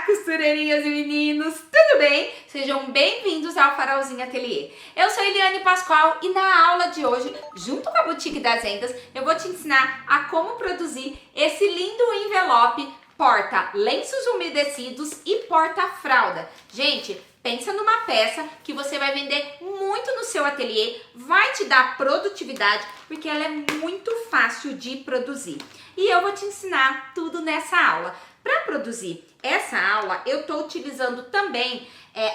costureirinhas e meninos, tudo bem? Sejam bem-vindos ao Farolzinho Ateliê. Eu sou Eliane Pascoal e na aula de hoje, junto com a Boutique das Vendas, eu vou te ensinar a como produzir esse lindo envelope porta lenços umedecidos e porta fralda. Gente, pensa numa peça que você vai vender muito no seu ateliê, vai te dar produtividade, porque ela é muito fácil de produzir. E eu vou te ensinar tudo nessa aula. Para produzir essa aula, eu estou utilizando também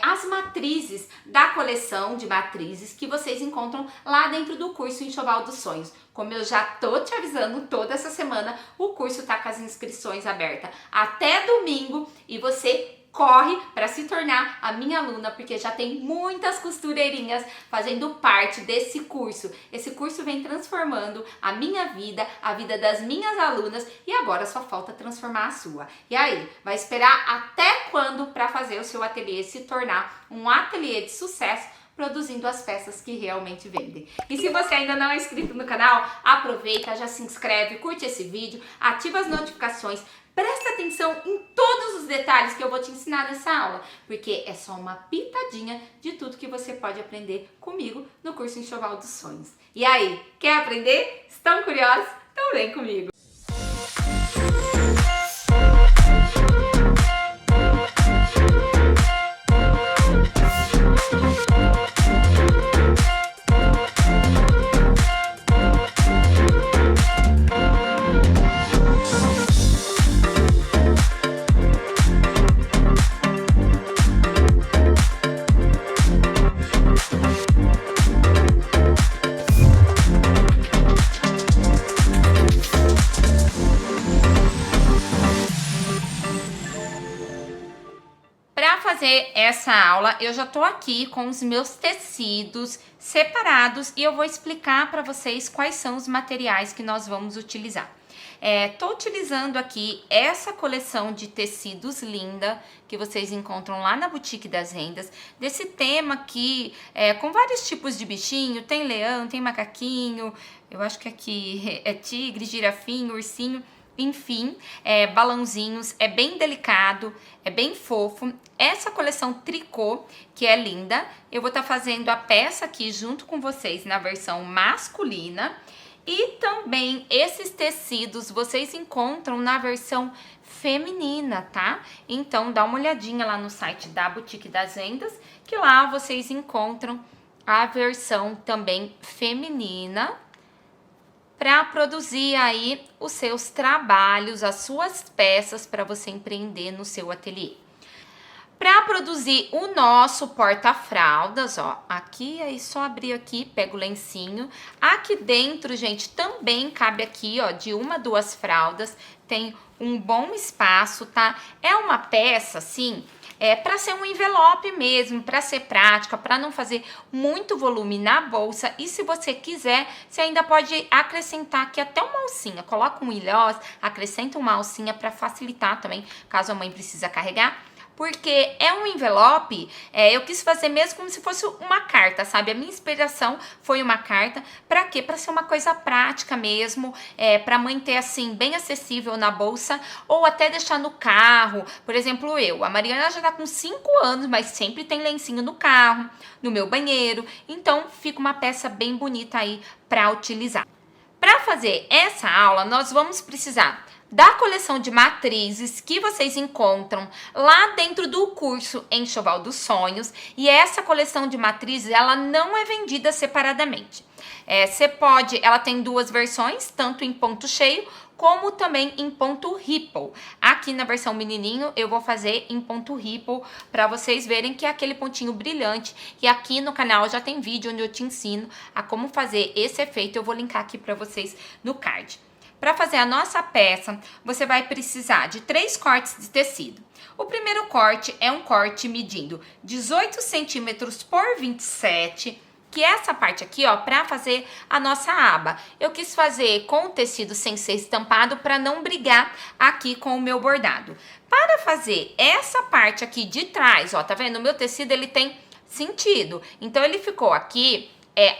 as matrizes da coleção de matrizes que vocês encontram lá dentro do curso Enxoval dos Sonhos. Como eu já tô te avisando toda essa semana, o curso tá com as inscrições abertas até domingo e você corre para se tornar a minha aluna, porque já tem muitas costureirinhas fazendo parte desse curso. Esse curso vem transformando a minha vida, a vida das minhas alunas e agora só falta transformar a sua. E aí, vai esperar até quando para fazer o seu ateliê se tornar um ateliê de sucesso, produzindo as peças que realmente vendem. E se você ainda não é inscrito no canal, aproveita, já se inscreve, curte esse vídeo, ativa as notificações, presta atenção em todos os detalhes que eu vou te ensinar nessa aula, porque é só uma pitadinha de tudo que você pode aprender comigo no curso Enxoval dos Sonhos. E aí, quer aprender? Estão curiosos? Então vem comigo! Para fazer essa aula, eu já tô aqui com os meus tecidos separados e eu vou explicar para vocês quais são os materiais que nós vamos utilizar. Tô utilizando aqui essa coleção de tecidos linda que vocês encontram lá na Boutique das Vendas, desse tema aqui, com vários tipos de bichinho, tem leão, tem macaquinho, eu acho que aqui é tigre, girafinho, ursinho. Enfim, balãozinhos, é bem delicado, é bem fofo. Essa coleção tricô, que é linda, eu vou estar fazendo a peça aqui junto com vocês na versão masculina. E também esses tecidos vocês encontram na versão feminina, tá? Então dá uma olhadinha lá no site da Boutique das Vendas, que lá vocês encontram a versão também feminina, para produzir aí os seus trabalhos, as suas peças para você empreender no seu ateliê. Para produzir o nosso porta-fraldas, ó, aqui, aí só abrir aqui, pega o lencinho. Aqui dentro, gente, também cabe aqui, ó, de 1 a 2 fraldas, tem um bom espaço, tá? É uma peça, assim, para ser um envelope mesmo, para ser prática, para não fazer muito volume na bolsa. E se você quiser, você ainda pode acrescentar aqui até uma alcinha. Coloca um ilhós, acrescenta uma alcinha para facilitar também, caso a mãe precisa carregar. Porque é um envelope, eu quis fazer mesmo como se fosse uma carta, sabe? A minha inspiração foi uma carta. Pra quê? Pra ser uma coisa prática mesmo, pra mãe ter assim, bem acessível na bolsa, ou até deixar no carro. Por exemplo, a Mariana já tá com 5 anos, mas sempre tem lencinho no carro, no meu banheiro. Então, fica uma peça bem bonita aí pra utilizar. Para fazer essa aula, nós vamos precisar da coleção de matrizes que vocês encontram lá dentro do curso Enxoval dos Sonhos. E essa coleção de matrizes, ela não é vendida separadamente. Ela tem 2 versões, tanto em ponto cheio, como também em ponto ripple. Aqui na versão menininho eu vou fazer em ponto ripple para vocês verem que é aquele pontinho brilhante. E aqui no canal já tem vídeo onde eu te ensino a como fazer esse efeito. Eu vou linkar aqui para vocês no card. Para fazer a nossa peça, você vai precisar de 3 cortes de tecido. O primeiro corte é um corte medindo 18 centímetros por 27, que é essa parte aqui, ó, para fazer a nossa aba. Eu quis fazer com o tecido sem ser estampado para não brigar aqui com o meu bordado. Para fazer essa parte aqui de trás, ó, tá vendo? O meu tecido, ele tem sentido. Então, ele ficou aqui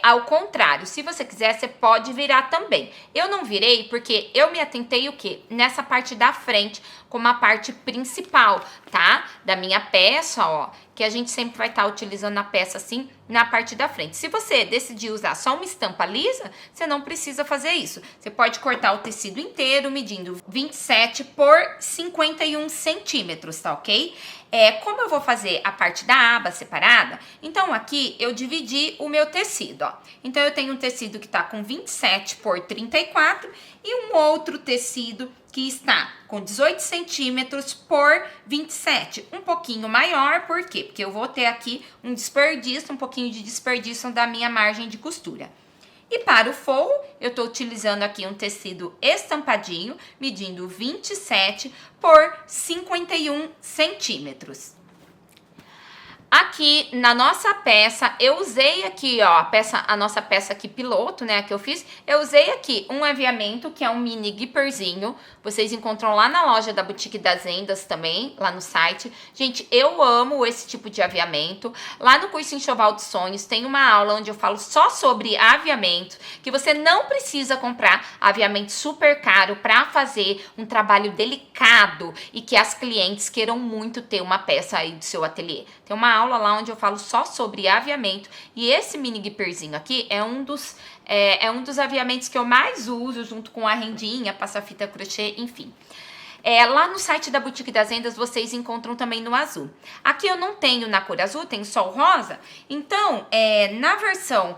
ao contrário. Se você quiser, você pode virar também. Eu não virei porque eu me atentei o quê? Nessa parte da frente, como a parte principal, tá? Da minha peça, ó, que a gente sempre vai estar utilizando a peça assim na parte da frente. Se você decidir usar só uma estampa lisa, você não precisa fazer isso. Você pode cortar o tecido inteiro medindo 27 por 51 centímetros, tá ok? Como eu vou fazer a parte da aba separada, então aqui eu dividi o meu tecido, ó. Então eu tenho um tecido que tá com 27 por 34 e um outro tecido que está com 18 centímetros por 27, um pouquinho maior, por quê? Porque eu vou ter aqui um pouquinho de desperdício da minha margem de costura. E para o forro, eu estou utilizando aqui um tecido estampadinho, medindo 27 por 51 centímetros. Aqui na nossa peça, eu usei aqui, ó, a nossa peça aqui piloto, né, que eu fiz, eu usei aqui um aviamento, que é um mini guiperzinho, vocês encontram lá na loja da Boutique das Vendas também, lá no site. Gente, eu amo esse tipo de aviamento. Lá no curso Enxoval dos Sonhos tem uma aula onde eu falo só sobre aviamento, que você não precisa comprar aviamento super caro para fazer um trabalho delicado e que as clientes queiram muito ter uma peça aí do seu ateliê. Tem uma aula lá onde eu falo só sobre aviamento e esse mini guiperzinho aqui é um dos aviamentos que eu mais uso junto com a rendinha, passa-fita crochê, enfim. Lá no site da Boutique das Vendas vocês encontram também no azul. Aqui eu não tenho na cor azul, tenho só o rosa, então na versão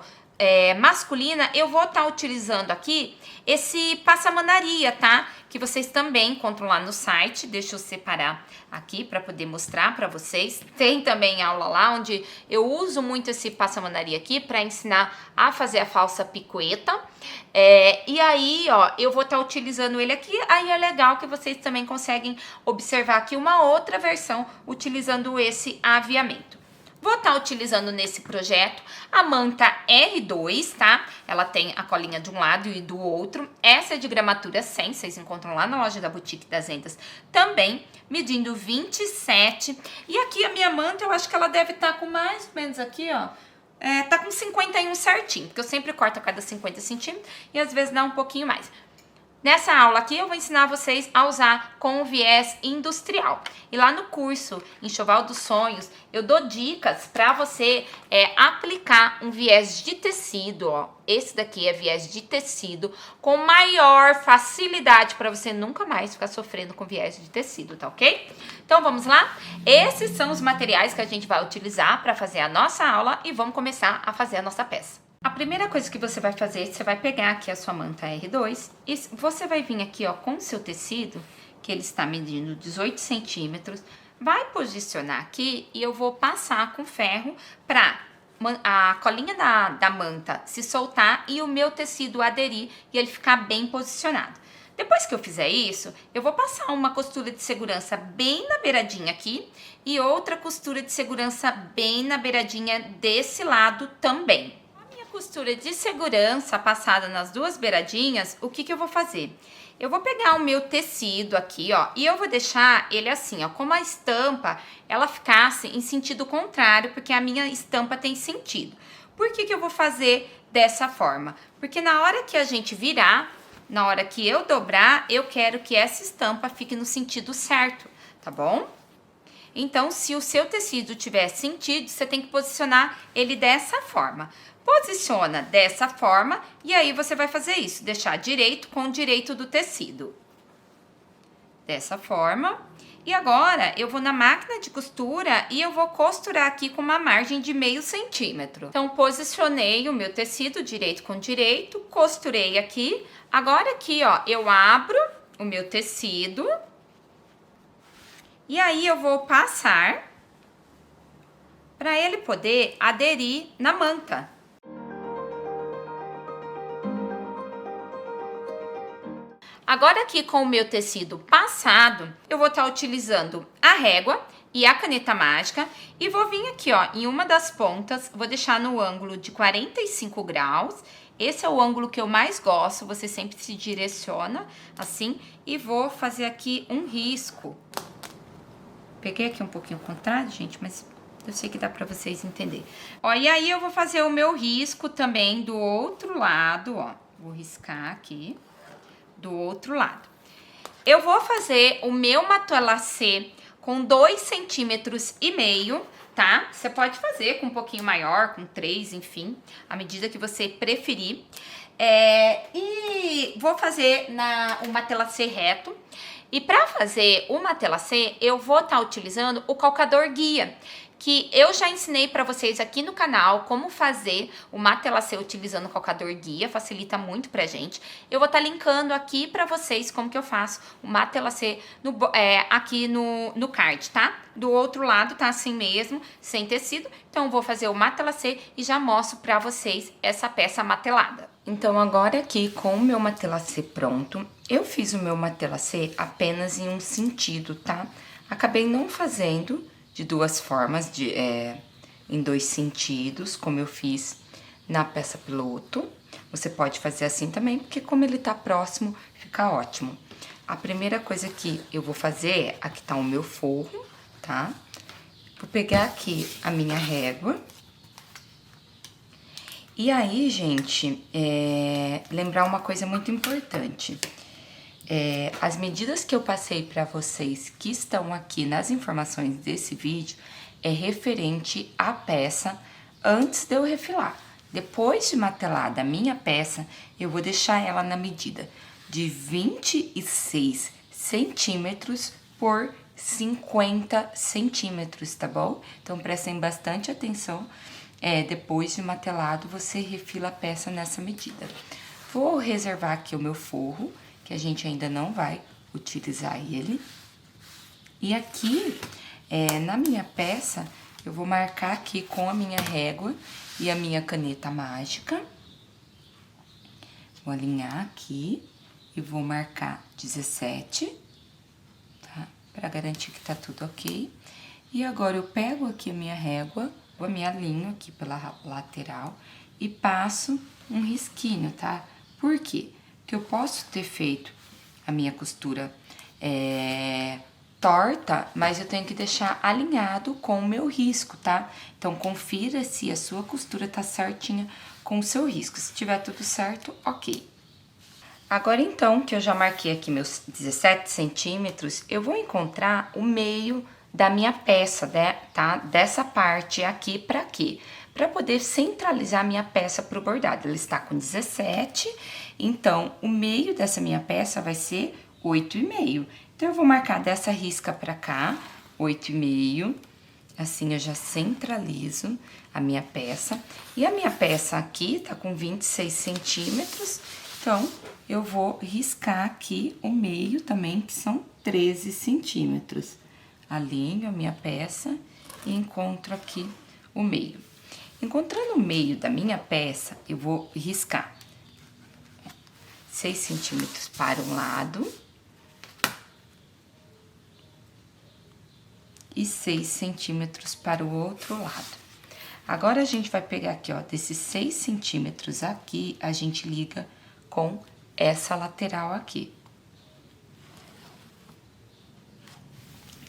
masculina eu vou estar utilizando aqui esse passamanaria, tá? Que vocês também encontram lá no site. Deixa eu separar aqui para poder mostrar para vocês. Tem também aula lá onde eu uso muito esse passamanaria aqui para ensinar a fazer a falsa picueta. E aí, ó, eu vou estar utilizando ele aqui. Aí é legal que vocês também conseguem observar aqui uma outra versão utilizando esse aviamento. Vou estar utilizando nesse projeto a manta R2, tá? Ela tem a colinha de um lado e do outro. Essa é de gramatura 100, vocês encontram lá na loja da Boutique das Vendas também, medindo 27. E aqui a minha manta, eu acho que ela deve estar com mais ou menos aqui, ó. Tá com 51 certinho, porque eu sempre corto a cada 50 centímetros e às vezes dá um pouquinho mais. Nessa aula aqui eu vou ensinar vocês a usar com o viés industrial. E lá no curso Enxoval dos Sonhos eu dou dicas para você aplicar um viés de tecido, ó. Esse daqui é viés de tecido com maior facilidade para você nunca mais ficar sofrendo com viés de tecido, tá ok? Então vamos lá? Esses são os materiais que a gente vai utilizar para fazer a nossa aula e vamos começar a fazer a nossa peça. A primeira coisa que você vai fazer, você vai pegar aqui a sua manta R2 e você vai vir aqui, ó, com o seu tecido, que ele está medindo 18 centímetros, vai posicionar aqui e eu vou passar com ferro para a colinha da manta se soltar e o meu tecido aderir e ele ficar bem posicionado. Depois que eu fizer isso, eu vou passar uma costura de segurança bem na beiradinha aqui e outra costura de segurança bem na beiradinha desse lado também. Costura de segurança passada nas duas beiradinhas, o que eu vou fazer? Eu vou pegar o meu tecido aqui, ó, e eu vou deixar ele assim, ó, como a estampa, ela ficasse em sentido contrário, porque a minha estampa tem sentido. Por que eu vou fazer dessa forma? Porque na hora que a gente virar, na hora que eu dobrar, eu quero que essa estampa fique no sentido certo, tá bom? Então, se o seu tecido tiver sentido, você tem que posicionar ele dessa forma. Posiciona dessa forma e aí você vai fazer isso, deixar direito com direito do tecido. Dessa forma. E agora, eu vou na máquina de costura e eu vou costurar aqui com uma margem de meio centímetro. Então, posicionei o meu tecido direito com direito, costurei aqui. Agora aqui, ó, eu abro o meu tecido. E aí, eu vou passar para ele poder aderir na manta. Agora aqui com o meu tecido passado, eu vou estar utilizando a régua e a caneta mágica e vou vir aqui, ó, em uma das pontas, vou deixar no ângulo de 45 graus. Esse é o ângulo que eu mais gosto, você sempre se direciona assim e vou fazer aqui um risco. Peguei aqui um pouquinho contrário, gente, mas Eu sei que dá pra vocês entenderem. Ó, e aí eu vou fazer o meu risco também do outro lado, ó. Vou riscar aqui do outro lado. Eu vou fazer o meu matelassê com 2,5 centímetros, tá? Você pode fazer com um pouquinho maior, com 3, enfim, à medida que você preferir. E vou fazer o matelassê reto. E para fazer o matelassê, eu vou estar utilizando o calcador guia, que eu já ensinei para vocês aqui no canal como fazer o matelassê utilizando o calcador guia, facilita muito pra gente. Eu vou estar linkando aqui para vocês como que eu faço o matelassê aqui no card, tá? Do outro lado tá assim mesmo, sem tecido, então eu vou fazer o matelassê e já mostro para vocês essa peça matelada. Então agora aqui com o meu matelassê pronto, eu fiz o meu matelassê apenas em um sentido, tá? Acabei não fazendo de duas formas, em 2 sentidos, como eu fiz na peça piloto. Você pode fazer assim também, porque como ele tá próximo, fica ótimo. A primeira coisa que eu vou fazer aqui tá o meu forro, tá? Vou pegar aqui a minha régua. E aí, gente, lembrar uma coisa muito importante. As medidas que eu passei para vocês que estão aqui nas informações desse vídeo é referente à peça antes de eu refilar. Depois de matelada a minha peça, eu vou deixar ela na medida de 26 centímetros por 50 centímetros, tá bom? Então, prestem bastante atenção. Depois de matelado, você refila a peça nessa medida. Vou reservar aqui o meu forro, que a gente ainda não vai utilizar ele. E aqui, na minha peça, eu vou marcar aqui com a minha régua e a minha caneta mágica. Vou alinhar aqui e vou marcar 17, tá? Pra garantir que tá tudo ok. E agora eu pego aqui a minha régua, eu me alinho aqui pela lateral e passo um risquinho, tá? Por quê? Porque eu posso ter feito a minha costura torta, mas eu tenho que deixar alinhado com o meu risco, tá? Então, confira se a sua costura tá certinha com o seu risco. Se tiver tudo certo, ok. Agora, então, que eu já marquei aqui meus 17 centímetros, eu vou encontrar o meio da minha peça, tá? Dessa parte aqui pra quê? Pra poder centralizar a minha peça pro bordado. Ela está com 17, então, o meio dessa minha peça vai ser 8,5. Então, eu vou marcar dessa risca pra cá, 8,5. Assim, eu já centralizo a minha peça. E a minha peça aqui tá com 26 centímetros, então, eu vou riscar aqui o meio também, que são 13 centímetros. Alinho a minha peça e encontro aqui o meio. Encontrando o meio da minha peça, eu vou riscar 6 centímetros para um lado e 6 centímetros para o outro lado. Agora, a gente vai pegar aqui, ó, desses 6 centímetros aqui, a gente liga com essa lateral aqui.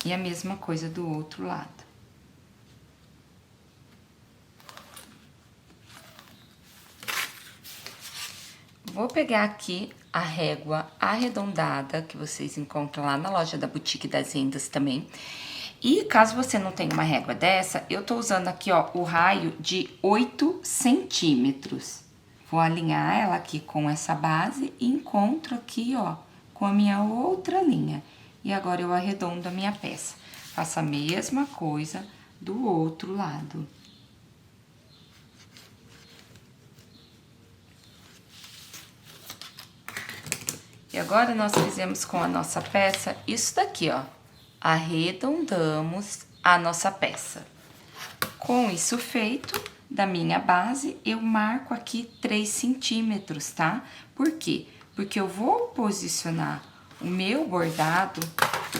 E a mesma coisa do outro lado. Vou pegar aqui a régua arredondada, que vocês encontram lá na loja da Boutique das Rendas também. E caso você não tenha uma régua dessa, eu tô usando aqui, ó, o raio de 8 centímetros. Vou alinhar ela aqui com essa base e encontro aqui, ó, com a minha outra linha. E agora eu arredondo a minha peça. Faço a mesma coisa do outro lado. E agora nós fizemos com a nossa peça isso daqui, ó. Arredondamos a nossa peça. Com isso feito, da minha base, eu marco aqui 3 centímetros, tá? Por quê? Porque eu vou posicionar o meu bordado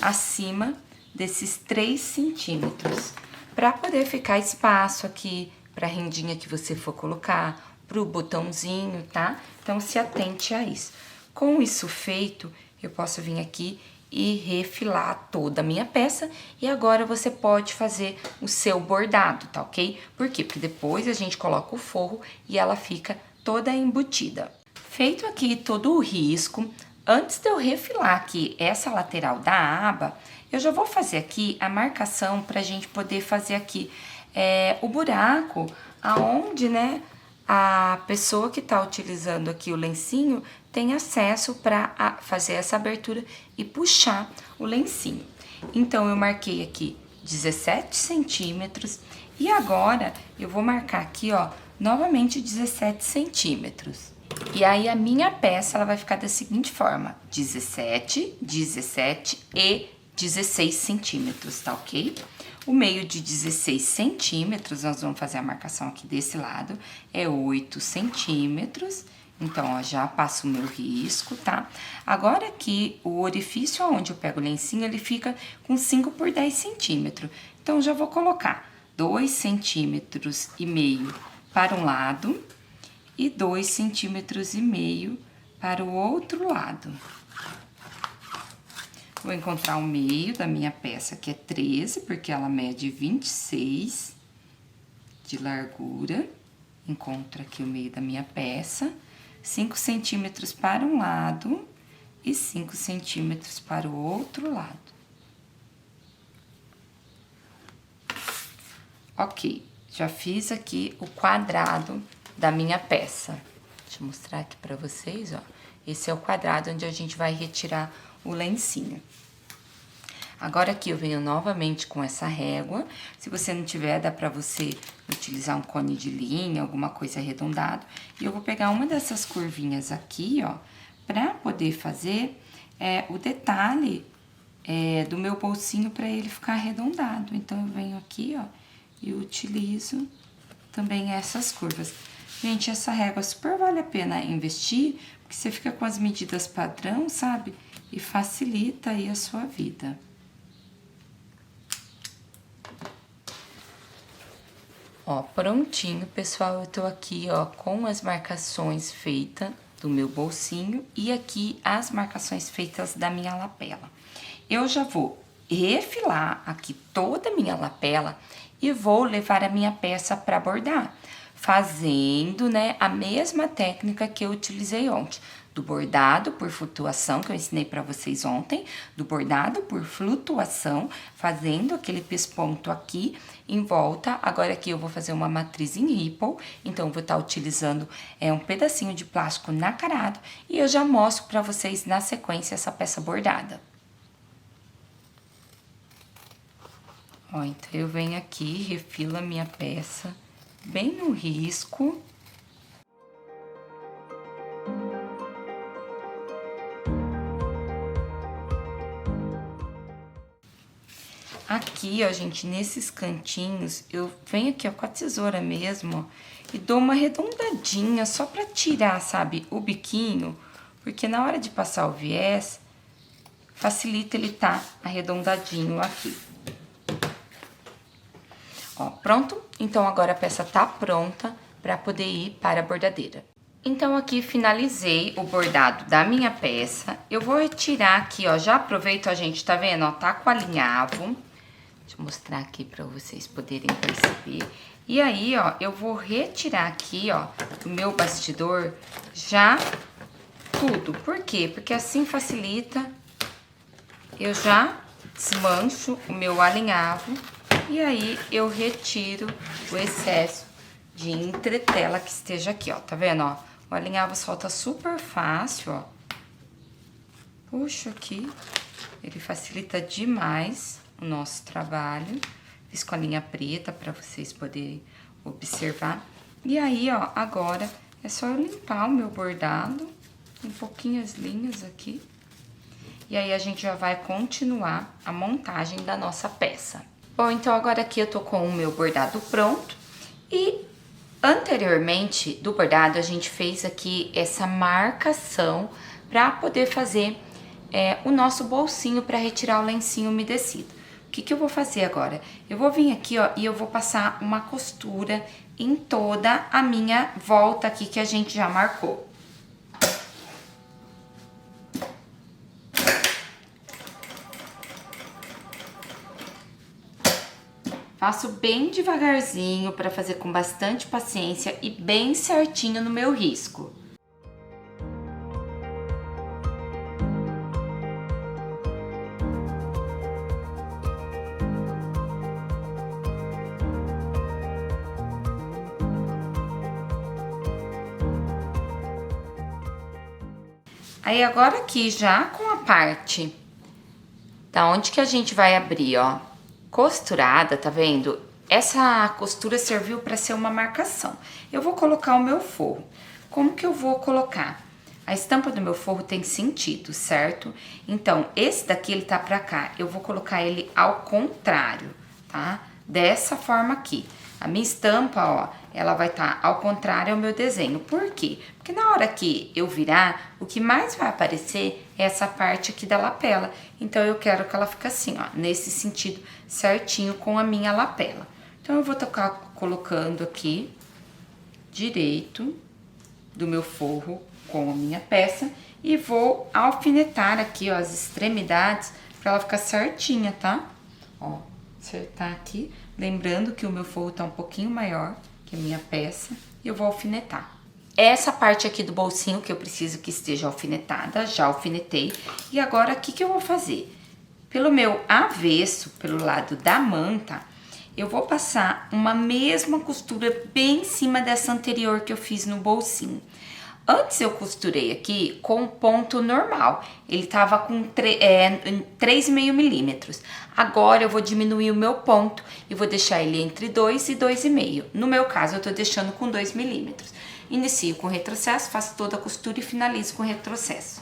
acima desses 3 centímetros, para poder ficar espaço aqui para a rendinha que você for colocar, pro botãozinho, tá? Então, se atente a isso. Com isso feito, eu posso vir aqui e refilar toda a minha peça. E agora você pode fazer o seu bordado, tá ok? Por quê? Porque depois a gente coloca o forro e ela fica toda embutida. Feito aqui todo o risco, antes de eu refilar aqui essa lateral da aba, eu já vou fazer aqui a marcação pra gente poder fazer aqui o buraco aonde, né, a pessoa que tá utilizando aqui o lencinho tem acesso para fazer essa abertura e puxar o lencinho. Então, eu marquei aqui 17 centímetros e agora eu vou marcar aqui, ó, novamente 17 centímetros. E aí, a minha peça, ela vai ficar da seguinte forma: 17, 17 e 16 centímetros, tá ok? O meio de 16 centímetros, nós vamos fazer a marcação aqui desse lado, é 8 centímetros. Então, ó, já passo o meu risco, tá? Agora aqui, o orifício onde eu pego o lencinho, ele fica com 5 por 10 centímetros. Então, já vou colocar 2,5 centímetros para um lado e 2,5 centímetros para o outro lado. Vou encontrar o meio da minha peça, que é 13, porque ela mede 26 de largura. Encontro aqui o meio da minha peça. 5 centímetros para um lado e 5 centímetros para o outro lado. Ok, já fiz aqui o quadrado da minha peça. Deixa eu mostrar aqui pra vocês, ó. Esse é o quadrado onde a gente vai retirar o lencinho. Agora aqui eu venho novamente com essa régua. Se você não tiver, dá pra você utilizar um cone de linha, alguma coisa arredondada. E eu vou pegar uma dessas curvinhas aqui, ó, pra poder fazer o detalhe do meu bolsinho pra ele ficar arredondado. Então, eu venho aqui, ó, e utilizo também essas curvas. Gente, essa régua super vale a pena investir, porque você fica com as medidas padrão, sabe? E facilita aí a sua vida. Ó, prontinho, pessoal, eu tô aqui, ó, com as marcações feitas do meu bolsinho e aqui as marcações feitas da minha lapela. Eu já vou refilar aqui toda a minha lapela e vou levar a minha peça para bordar, fazendo, né, a mesma técnica que eu utilizei ontem, do bordado por flutuação, que eu ensinei para vocês ontem, do bordado por flutuação, fazendo aquele pesponto aqui em volta. Agora aqui eu vou fazer uma matriz em ripple, então eu vou estar utilizando um pedacinho de plástico nacarado e eu já mostro para vocês na sequência essa peça bordada. Ó, então eu venho aqui, refilo a minha peça bem no risco. Aqui, ó, gente, nesses cantinhos, eu venho aqui, ó, com a tesoura mesmo, ó, e dou uma arredondadinha só pra tirar, sabe, o biquinho, porque na hora de passar o viés, facilita ele tá arredondadinho aqui. Ó, pronto? Então, agora a peça tá pronta pra poder ir para a bordadeira. Então, aqui finalizei o bordado da minha peça. Eu vou retirar aqui, ó, já aproveito, ó, gente, tá vendo, ó, tá com alinhavo. Deixa eu mostrar aqui pra vocês poderem perceber. E aí, ó, eu vou retirar aqui, ó, o meu bastidor já tudo. Por quê? Porque assim facilita. Eu já desmancho o meu alinhavo e aí eu retiro o excesso de entretela que esteja aqui, ó. Tá vendo, ó? O alinhavo solta super fácil, ó. Puxo aqui, ele facilita demais o nosso trabalho. Fiz com a linha preta para vocês poderem observar. E aí, ó, agora é só eu limpar o meu bordado, um pouquinho as linhas aqui. E aí a gente já vai continuar a montagem da nossa peça. Bom, então agora aqui eu tô com o meu bordado pronto. E anteriormente do bordado a gente fez aqui essa marcação para poder fazer o nosso bolsinho para retirar o lencinho umedecido. O que eu vou fazer agora? Eu vou vir aqui, ó, e eu vou passar uma costura em toda a minha volta aqui que a gente já marcou. Faço bem devagarzinho para fazer com bastante paciência e bem certinho no meu risco. Aí agora aqui já com a parte da onde que a gente vai abrir, ó, costurada, tá vendo? Essa costura serviu para ser uma marcação. Eu vou colocar o meu forro. Como que eu vou colocar? A estampa do meu forro tem sentido, certo? Então, esse daqui ele tá pra cá. Eu vou colocar ele ao contrário, tá? Dessa forma aqui. A minha estampa, ó, ela vai estar ao contrário ao meu desenho. Por quê? Porque na hora que eu virar, o que mais vai aparecer é essa parte aqui da lapela. Então, eu quero que ela fique assim, ó, nesse sentido certinho com a minha lapela. Então, eu vou tocar colocando aqui direito do meu forro com a minha peça e vou alfinetar aqui, ó, as extremidades para ela ficar certinha, tá? Ó, acertar aqui. Lembrando que o meu forro tá um pouquinho maior que a minha peça e eu vou alfinetar. Essa parte aqui do bolsinho que eu preciso que esteja alfinetada, já alfinetei. E agora, o que que eu vou fazer? Pelo meu avesso, pelo lado da manta, eu vou passar uma mesma costura bem em cima dessa anterior que eu fiz no bolsinho. Antes eu costurei aqui com ponto normal, ele tava com 3,5 milímetros. Agora eu vou diminuir o meu ponto e vou deixar ele entre 2 e 2,5. No meu caso eu tô deixando com 2 milímetros. Inicio com retrocesso, faço toda a costura e finalizo com retrocesso.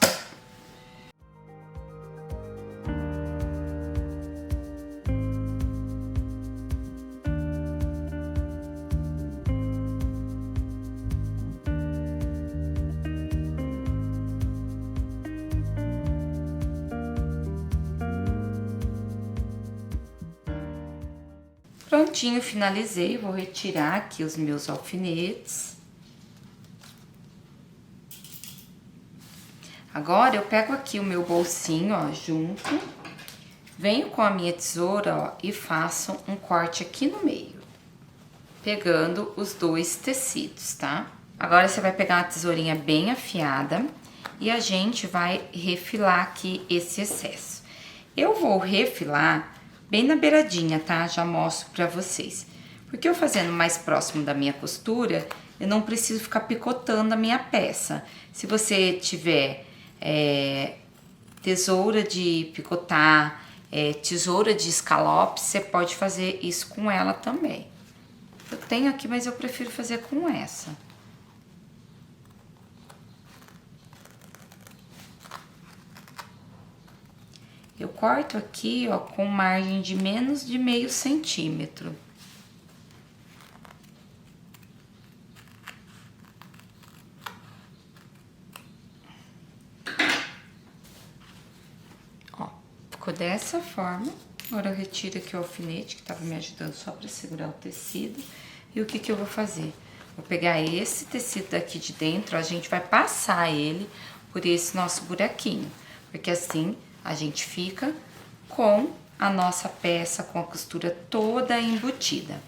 Prontinho, finalizei, vou retirar aqui os meus alfinetes. Agora, eu pego aqui o meu bolsinho, ó, junto, venho com a minha tesoura, ó, e faço um corte aqui no meio, pegando os dois tecidos, tá? Agora, você vai pegar uma tesourinha bem afiada e a gente vai refilar aqui esse excesso. Eu vou refilar bem na beiradinha, tá? Já mostro pra vocês. Porque eu fazendo mais próximo da minha costura, eu não preciso ficar picotando a minha peça. Se você tiver tesoura de picotar, tesoura de escalope, você pode fazer isso com ela também. Eu tenho aqui, mas eu prefiro fazer com essa. Eu corto aqui, ó, com margem de menos de meio centímetro. Ó, ficou dessa forma. Agora eu retiro aqui o alfinete, que tava me ajudando só pra segurar o tecido. E o que que eu vou fazer? Vou pegar esse tecido daqui de dentro, a gente vai passar ele por esse nosso buraquinho. Porque assim a gente fica com a nossa peça, com a costura toda embutida.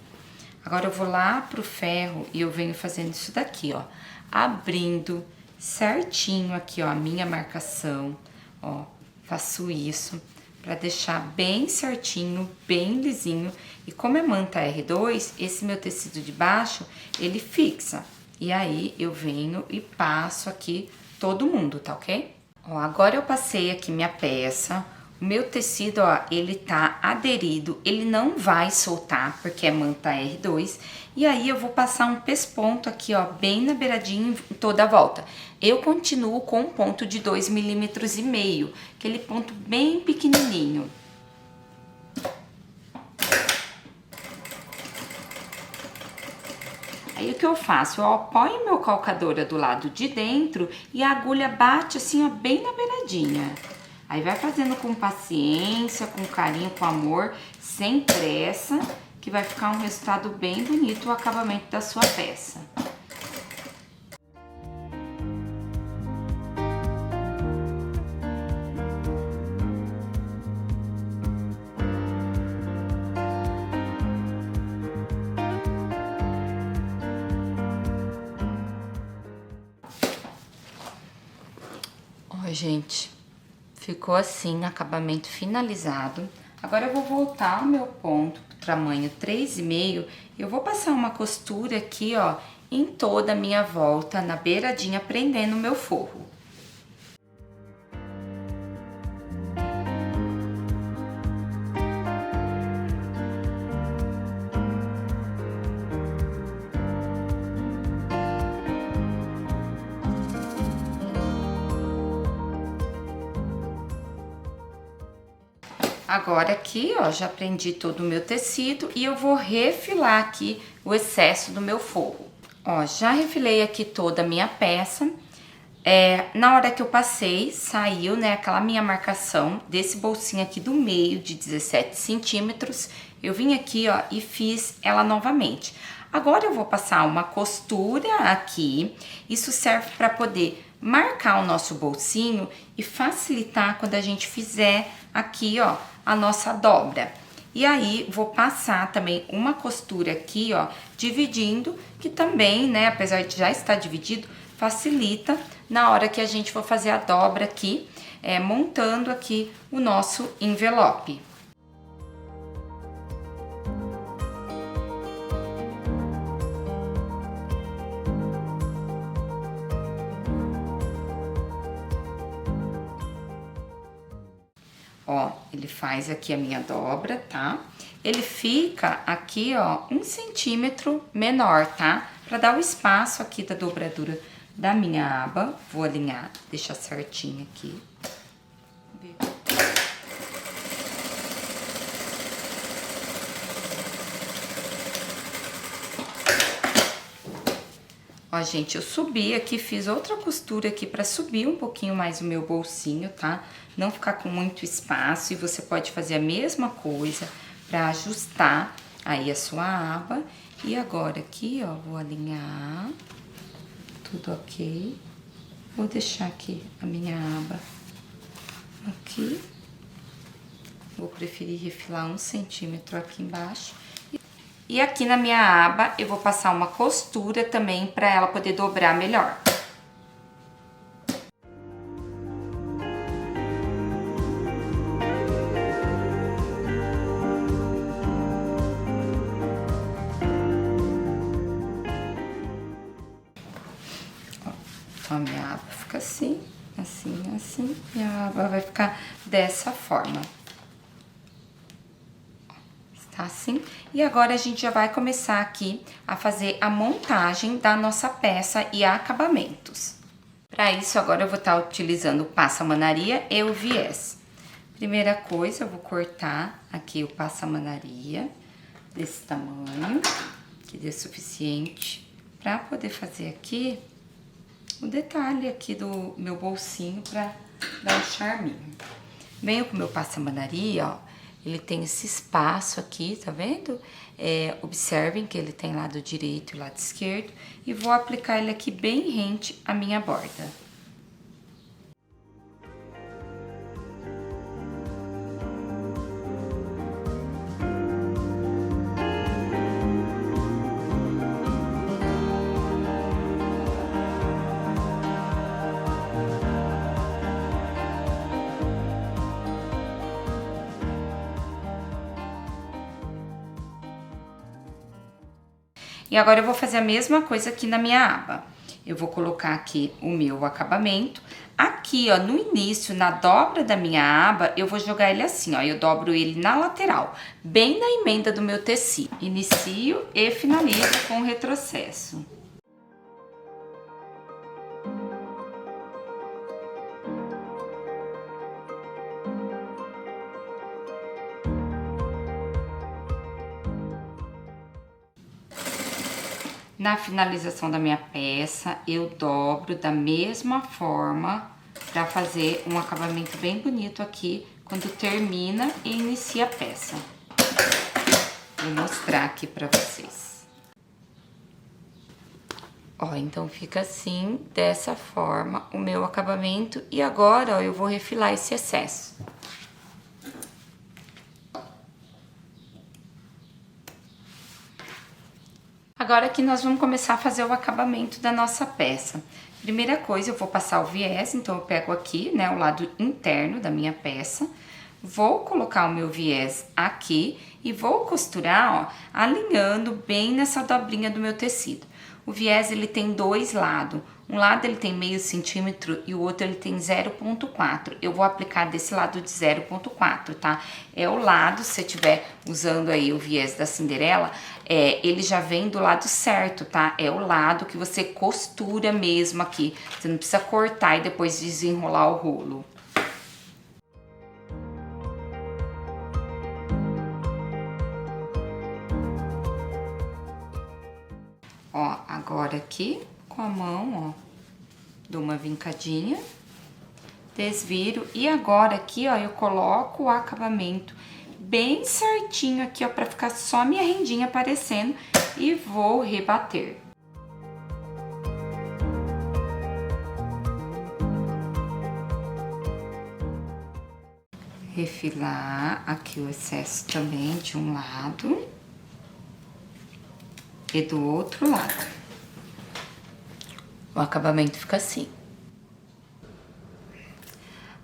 Agora eu vou lá pro ferro e eu venho fazendo isso daqui, ó. Abrindo certinho aqui, ó, a minha marcação, ó. Faço isso pra deixar bem certinho, bem lisinho. E como é manta R2, esse meu tecido de baixo, ele fixa. E aí eu venho e passo aqui todo mundo, tá ok? Ó, agora eu passei aqui minha peça, o meu tecido, ó, ele tá aderido, ele não vai soltar, porque é manta R2, e aí eu vou passar um pesponto aqui, ó, bem na beiradinha em toda a volta. Eu continuo com um ponto de 2,5 milímetros, aquele ponto bem pequenininho. Aí o que eu faço? Eu apoio meu calcadora do lado de dentro e a agulha bate assim, ó, bem na beiradinha. Aí vai fazendo com paciência, com carinho, com amor, sem pressa, que vai ficar um resultado bem bonito o acabamento da sua peça. gente, ficou assim, acabamento finalizado. Agora eu vou voltar o meu ponto pro tamanho 3,5 e eu vou passar uma costura aqui, ó, em toda a minha volta, na beiradinha, prendendo o meu forro. Agora aqui, ó, já prendi todo o meu tecido e eu vou refilar aqui o excesso do meu forro. Ó, já refilei aqui toda a minha peça. Na hora que eu passei, saiu, né, aquela minha marcação desse bolsinho aqui do meio de 17 centímetros. Eu vim aqui, ó, e fiz ela novamente. Agora eu vou passar uma costura aqui. Isso serve para poder marcar o nosso bolsinho e facilitar quando a gente fizer aqui, ó, a nossa dobra. E aí, vou passar também uma costura aqui, ó, dividindo, que também, né, apesar de já estar dividido, facilita na hora que a gente for fazer a dobra aqui, montando aqui o nosso envelope. Ó, ele faz aqui a minha dobra, tá? Ele fica aqui, ó, 1 centímetro menor, tá? Pra dar o espaço aqui da dobradura da minha aba. Vou alinhar, deixar certinho aqui. Ó, gente, eu subi aqui, fiz outra costura aqui pra subir um pouquinho mais o meu bolsinho, tá? Não ficar com muito espaço, e você pode fazer a mesma coisa pra ajustar aí a sua aba. E agora aqui, ó, vou alinhar, tudo ok. Vou deixar aqui a minha aba aqui. Vou preferir refilar 1 centímetro aqui embaixo. E aqui na minha aba, eu vou passar uma costura também para ela poder dobrar melhor. Ó, então a minha aba fica assim, assim, assim, e a aba vai ficar dessa forma. Tá assim? E agora a gente já vai começar aqui a fazer a montagem da nossa peça e acabamentos. Para isso, agora eu vou estar utilizando o passamanaria e o viés. Primeira coisa, eu vou cortar aqui o passamanaria desse tamanho, que dê suficiente para poder fazer aqui o detalhe aqui do meu bolsinho para dar um charminho. Venho com o meu passamanaria, ó. Ele tem esse espaço aqui, tá vendo? Observem que ele tem lado direito e lado esquerdo. E vou aplicar ele aqui bem rente à minha borda. E agora eu vou fazer a mesma coisa aqui na minha aba. Eu vou colocar aqui o meu acabamento. Aqui, ó, no início, na dobra da minha aba, eu vou jogar ele assim, ó. Eu dobro ele na lateral, bem na emenda do meu tecido. Inicio e finalizo com o retrocesso. Na finalização da minha peça, eu dobro da mesma forma para fazer um acabamento bem bonito aqui quando termina e inicia a peça. Vou mostrar aqui para vocês. Ó, então fica assim, dessa forma, o meu acabamento. E agora, ó, eu vou refilar esse excesso. Agora aqui nós vamos começar a fazer o acabamento da nossa peça. Primeira coisa, eu vou passar o viés, então eu pego aqui, né, o lado interno da minha peça, vou colocar o meu viés aqui e vou costurar, ó, alinhando bem nessa dobrinha do meu tecido. O viés, ele tem dois lados. Um lado ele tem meio centímetro e o outro ele tem 0,4. Eu vou aplicar desse lado de 0,4, tá? É o lado, se você estiver usando aí o viés da Cinderela, ele já vem do lado certo, tá? É o lado que você costura mesmo aqui. Você não precisa cortar e depois desenrolar o rolo. Ó, agora aqui com a mão, ó, dou uma vincadinha, desviro e agora aqui, ó, eu coloco o acabamento bem certinho aqui, ó, pra ficar só minha rendinha aparecendo e vou rebater. Refilar aqui o excesso também de um lado e do outro lado. O acabamento fica assim.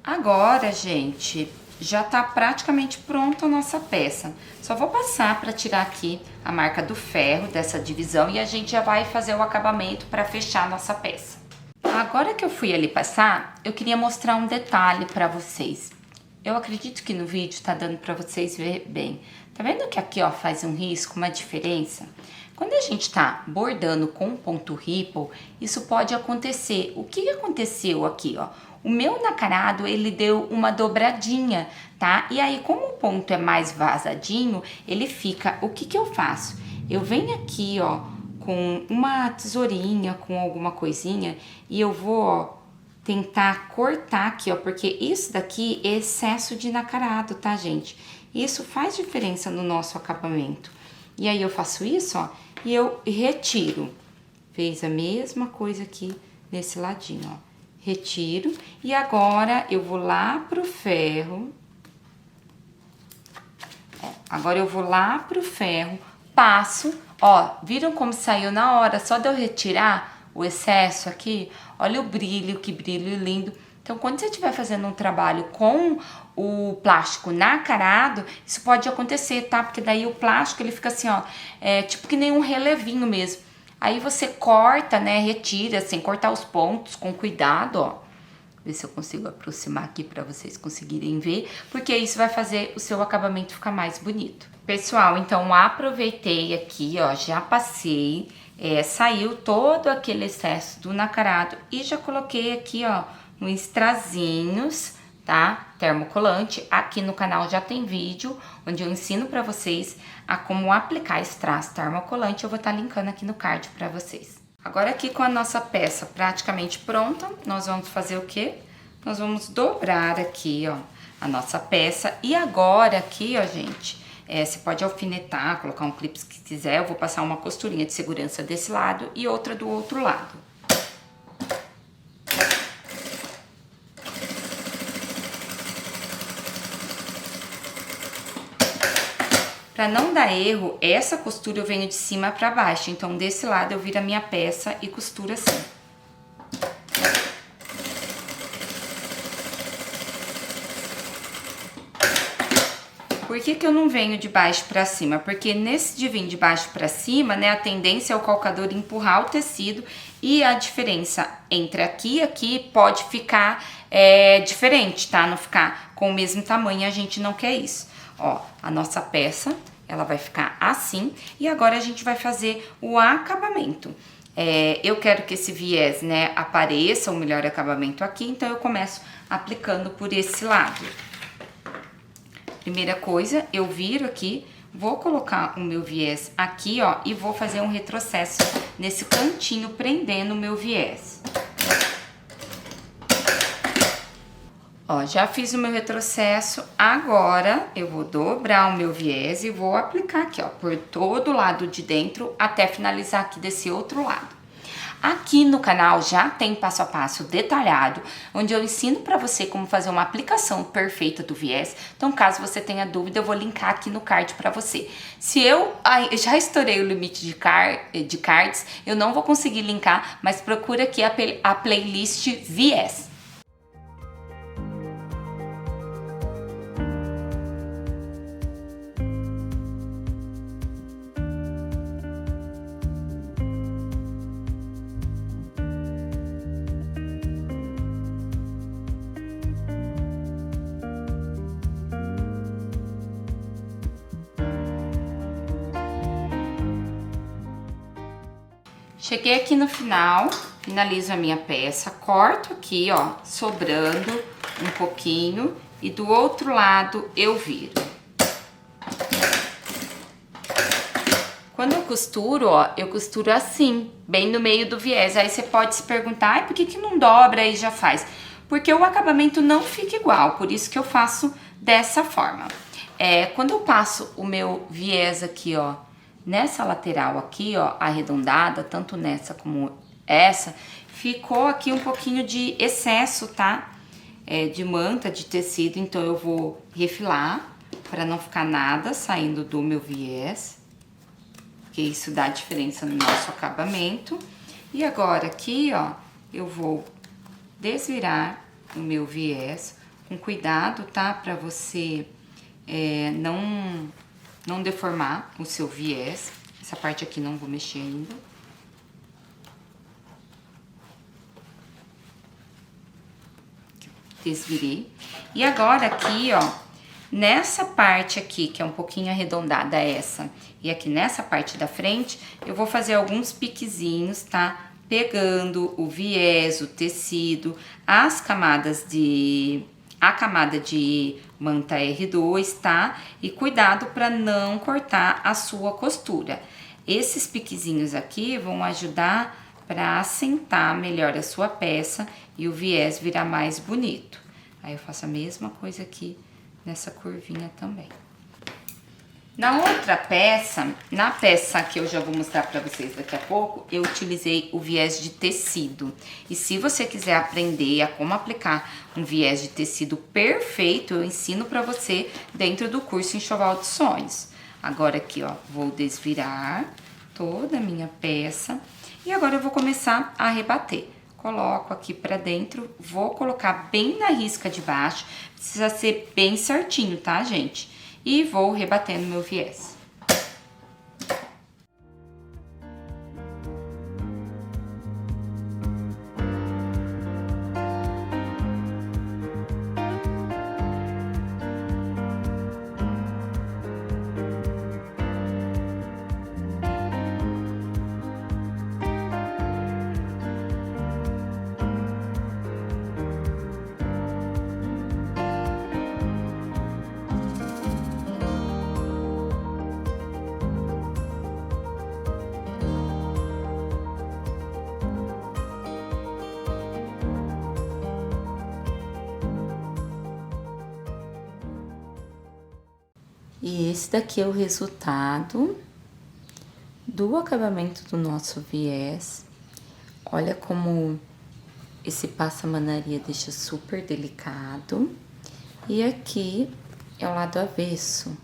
Agora, gente, já tá praticamente pronta a nossa peça. Só vou passar para tirar aqui a marca do ferro dessa divisão e a gente já vai fazer o acabamento para fechar a nossa peça. Agora que eu fui ali passar, eu queria mostrar um detalhe para vocês. Eu acredito que no vídeo tá dando para vocês ver bem. Tá vendo que aqui, ó, faz um risco, uma diferença? Quando a gente tá bordando com ponto ripple, isso pode acontecer. O que aconteceu aqui, ó? O meu nacarado, ele deu uma dobradinha, tá? E aí, como o ponto é mais vazadinho, ele fica... O que eu faço? Eu venho aqui, ó, com uma tesourinha, com alguma coisinha, e eu vou, ó, tentar cortar aqui, ó, porque isso daqui é excesso de nacarado, tá, gente? Isso faz diferença no nosso acabamento. E aí eu faço isso, ó, e eu retiro. Fez a mesma coisa aqui nesse ladinho, ó. Retiro. E agora eu vou lá pro ferro. Ó, agora eu vou lá pro ferro, passo, ó, viram como saiu na hora? Só de eu retirar o excesso aqui, olha o brilho, que brilho lindo. Então, quando você estiver fazendo um trabalho com o plástico nacarado, isso pode acontecer, tá? Porque daí o plástico, ele fica assim, ó, tipo que nem um relevinho mesmo. Aí você corta, né, retira, sem cortar os pontos, com cuidado, ó. Ver se eu consigo aproximar aqui para vocês conseguirem ver, porque isso vai fazer o seu acabamento ficar mais bonito. Pessoal, então aproveitei aqui, ó, já passei, saiu todo aquele excesso do nacarado e já coloquei aqui, ó, uns strazinhos, tá? Termocolante. Aqui no canal já tem vídeo onde eu ensino pra vocês a como aplicar strass termocolante. Eu vou estar linkando aqui no card pra vocês. Agora aqui com a nossa peça praticamente pronta, nós vamos fazer o quê? Nós vamos dobrar aqui, ó, a nossa peça. E agora aqui, ó, gente, você pode alfinetar, colocar um clipe se quiser. Eu vou passar uma costurinha de segurança desse lado e outra do outro lado. Para não dar erro, essa costura eu venho de cima para baixo, então desse lado eu viro a minha peça e costuro assim. Por que que eu não venho de baixo para cima? Porque nesse de vir de baixo para cima, né, a tendência é o calcador empurrar o tecido e a diferença entre aqui e aqui pode ficar diferente, tá? Não ficar com o mesmo tamanho, a gente não quer isso. Ó, a nossa peça, ela vai ficar assim e agora a gente vai fazer o acabamento. Eu quero que esse viés, né, apareça o melhor acabamento aqui, então eu começo aplicando por esse lado. Primeira coisa, eu viro aqui, vou colocar o meu viés aqui, ó, e vou fazer um retrocesso nesse cantinho, prendendo o meu viés. Ó, já fiz o meu retrocesso, agora eu vou dobrar o meu viés e vou aplicar aqui, ó, por todo o lado de dentro até finalizar aqui desse outro lado. Aqui no canal já tem passo a passo detalhado, onde eu ensino para você como fazer uma aplicação perfeita do viés. Então, caso você tenha dúvida, eu vou linkar aqui no card para você. Se eu já estourei o limite de cards, eu não vou conseguir linkar, mas procura aqui a playlist viés. Cheguei aqui no final, finalizo a minha peça, corto aqui, ó, sobrando um pouquinho e do outro lado eu viro. Quando eu costuro, ó, eu costuro assim, bem no meio do viés. Aí você pode se perguntar, ai, por que não dobra e já faz? Porque o acabamento não fica igual, por isso que eu faço dessa forma. Quando eu passo o meu viés aqui, ó, nessa lateral aqui, ó, arredondada, tanto nessa como essa, ficou aqui um pouquinho de excesso, tá? De manta, de tecido, então eu vou refilar para não ficar nada saindo do meu viés, porque isso dá diferença no nosso acabamento. E agora aqui, ó, eu vou desvirar o meu viés com cuidado, tá? Para você não deformar o seu viés. Essa parte aqui não vou mexer ainda. Desvirei. E agora aqui, ó, nessa parte aqui, que é um pouquinho arredondada essa, e aqui nessa parte da frente, eu vou fazer alguns piquezinhos, tá? Pegando o viés, o tecido, a camada de manta R2, tá? E cuidado para não cortar a sua costura. Esses piquezinhos aqui vão ajudar para assentar melhor a sua peça e o viés virar mais bonito. Aí eu faço a mesma coisa aqui nessa curvinha também. Na outra peça, na peça que eu já vou mostrar para vocês daqui a pouco, eu utilizei o viés de tecido. E se você quiser aprender a como aplicar um viés de tecido perfeito, eu ensino para você dentro do curso Enxoval dos Sonhos. Agora aqui, ó, vou desvirar toda a minha peça e agora eu vou começar a rebater. Coloco aqui pra dentro, vou colocar bem na risca de baixo, precisa ser bem certinho, tá, gente? E vou rebatendo meu viés. E esse daqui é o resultado do acabamento do nosso viés. Olha como esse passa-manaria deixa super delicado. E aqui é o lado avesso.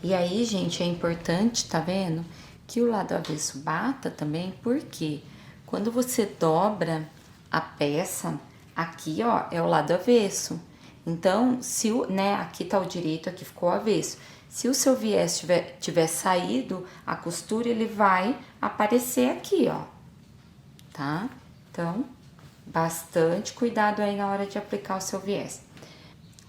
E aí, gente, é importante, tá vendo? Que o lado avesso bata também, porque quando você dobra a peça, aqui, ó, é o lado avesso. Então, se o, né, aqui tá o direito, aqui ficou o avesso. Se o seu viés tiver saído, a costura, ele vai aparecer aqui, ó, tá? Então, bastante cuidado aí na hora de aplicar o seu viés.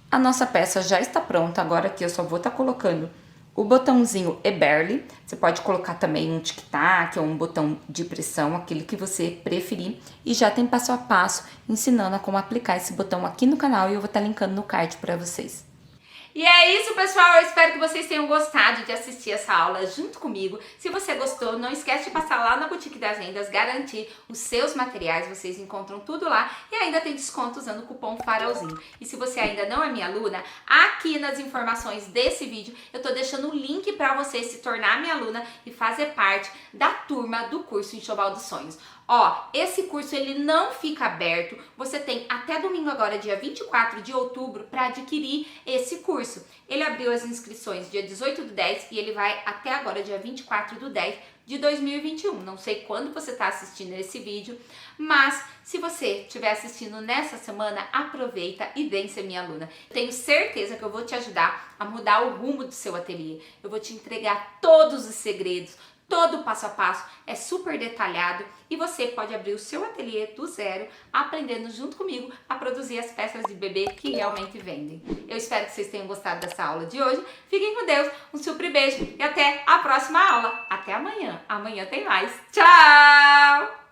A nossa peça já está pronta, agora aqui eu só vou estar colocando o botãozinho Eberle. Você pode colocar também um tic-tac ou um botão de pressão, aquele que você preferir. E já tem passo a passo ensinando a como aplicar esse botão aqui no canal e eu vou estar linkando no card para vocês. E é isso, pessoal, eu espero que vocês tenham gostado de assistir essa aula junto comigo. Se você gostou, não esquece de passar lá na Boutique das Vendas, garantir os seus materiais, vocês encontram tudo lá e ainda tem desconto usando o cupom FAROLZINHO. E se você ainda não é minha aluna, aqui nas informações desse vídeo eu tô deixando o link para você se tornar minha aluna e fazer parte da turma do curso Enxoval dos Sonhos. Ó, esse curso ele não fica aberto, você tem até domingo agora, dia 24 de outubro, para adquirir esse curso. Ele abriu as inscrições dia 18/10 e ele vai até agora, dia 24/10 de 2021. Não sei quando você está assistindo esse vídeo, mas se você estiver assistindo nessa semana, aproveita e vem ser minha aluna. Tenho certeza que eu vou te ajudar a mudar o rumo do seu ateliê. Eu vou te entregar todos os segredos, todo o passo a passo, é super detalhado e você pode abrir o seu ateliê do zero, aprendendo junto comigo a produzir as peças de bebê que realmente vendem. Eu espero que vocês tenham gostado dessa aula de hoje. Fiquem com Deus, um super beijo e até a próxima aula. Até amanhã. Amanhã tem mais. Tchau!